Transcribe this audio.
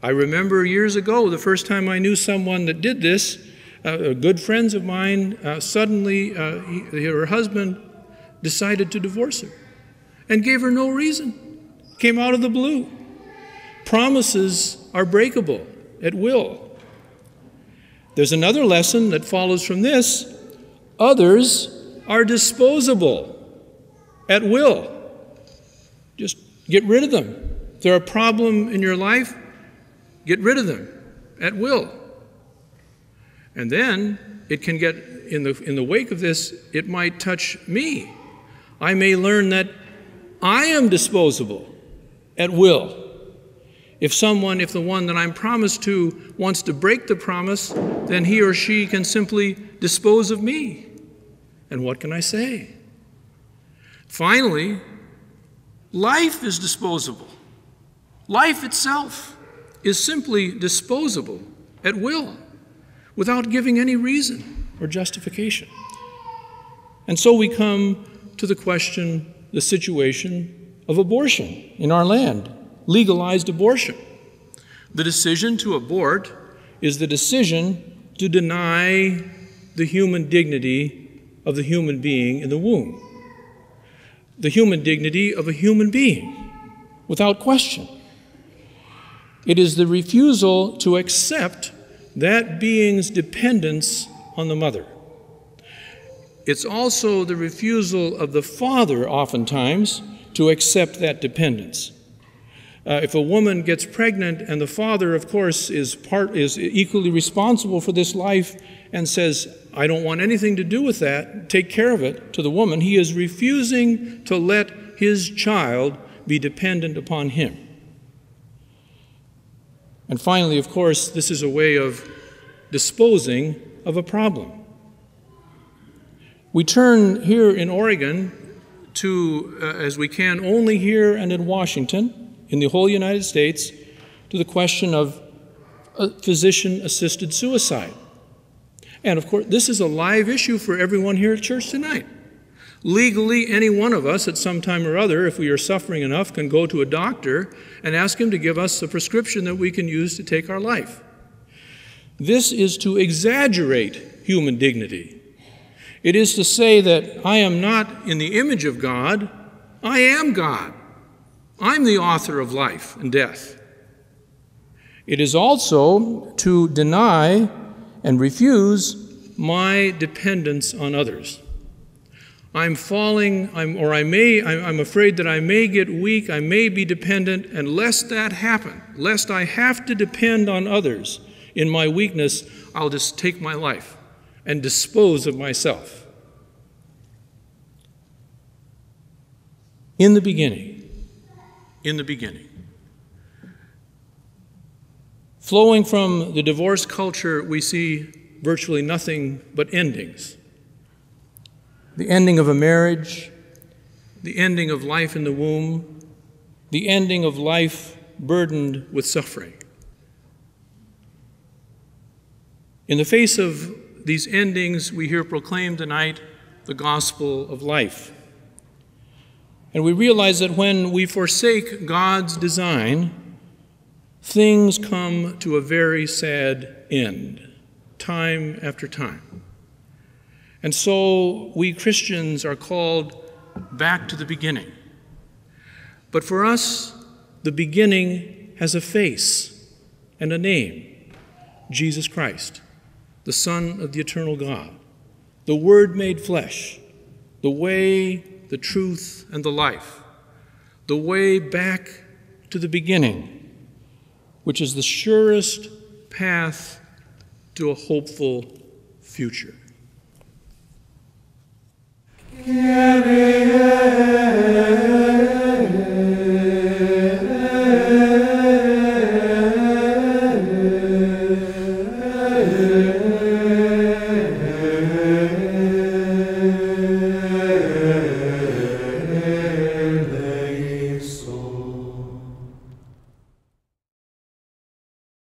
I remember years ago, the first time I knew someone that did this, good friends of mine, suddenly her husband decided to divorce her and gave her no reason. Came out of the blue. Promises are breakable at will. There's another lesson that follows from this. Others are disposable at will. Just get rid of them. If they're a problem in your life, get rid of them at will. And then it can get, in the wake of this, it might touch me. I may learn that I am disposable at will. If the one that I'm promised to wants to break the promise, then he or she can simply dispose of me. And what can I say? Finally, life is disposable. Life itself is simply disposable at will, without giving any reason or justification. And so we come to the situation of abortion in our land, legalized abortion. The decision to abort is the decision to deny the human dignity of the human being in the womb. The human dignity of a human being, without question. It is the refusal to accept that being's dependence on the mother. It's also the refusal of the father, oftentimes, to accept that dependence. If a woman gets pregnant and the father, of course, is equally responsible for this life and says, I don't want anything to do with that, take care of it, to the woman, he is refusing to let his child be dependent upon him. And finally, of course, this is a way of disposing of a problem. We turn here in Oregon to, as we can only here and in Washington, in the whole United States, to the question of physician-assisted suicide. And of course, this is a live issue for everyone here at church tonight. Legally, any one of us at some time or other, if we are suffering enough, can go to a doctor and ask him to give us a prescription that we can use to take our life. This is to exaggerate human dignity. It is to say that I am not in the image of God, I am God. I'm the author of life and death. It is also to deny and refuse my dependence on others. I'm afraid that I may get weak, I may be dependent, and lest that happen, lest I have to depend on others in my weakness, I'll just take my life and dispose of myself. In the beginning, flowing from the divorce culture, we see virtually nothing but endings. The ending of a marriage, the ending of life in the womb, the ending of life burdened with suffering. In the face of these endings, we hear proclaimed tonight the gospel of life. And we realize that when we forsake God's design, things come to a very sad end, time after time. And so we Christians are called back to the beginning. But for us, the beginning has a face and a name, Jesus Christ, the Son of the eternal God, the Word made flesh, the way, the truth, and the life, the way back to the beginning, which is the surest path to a hopeful future.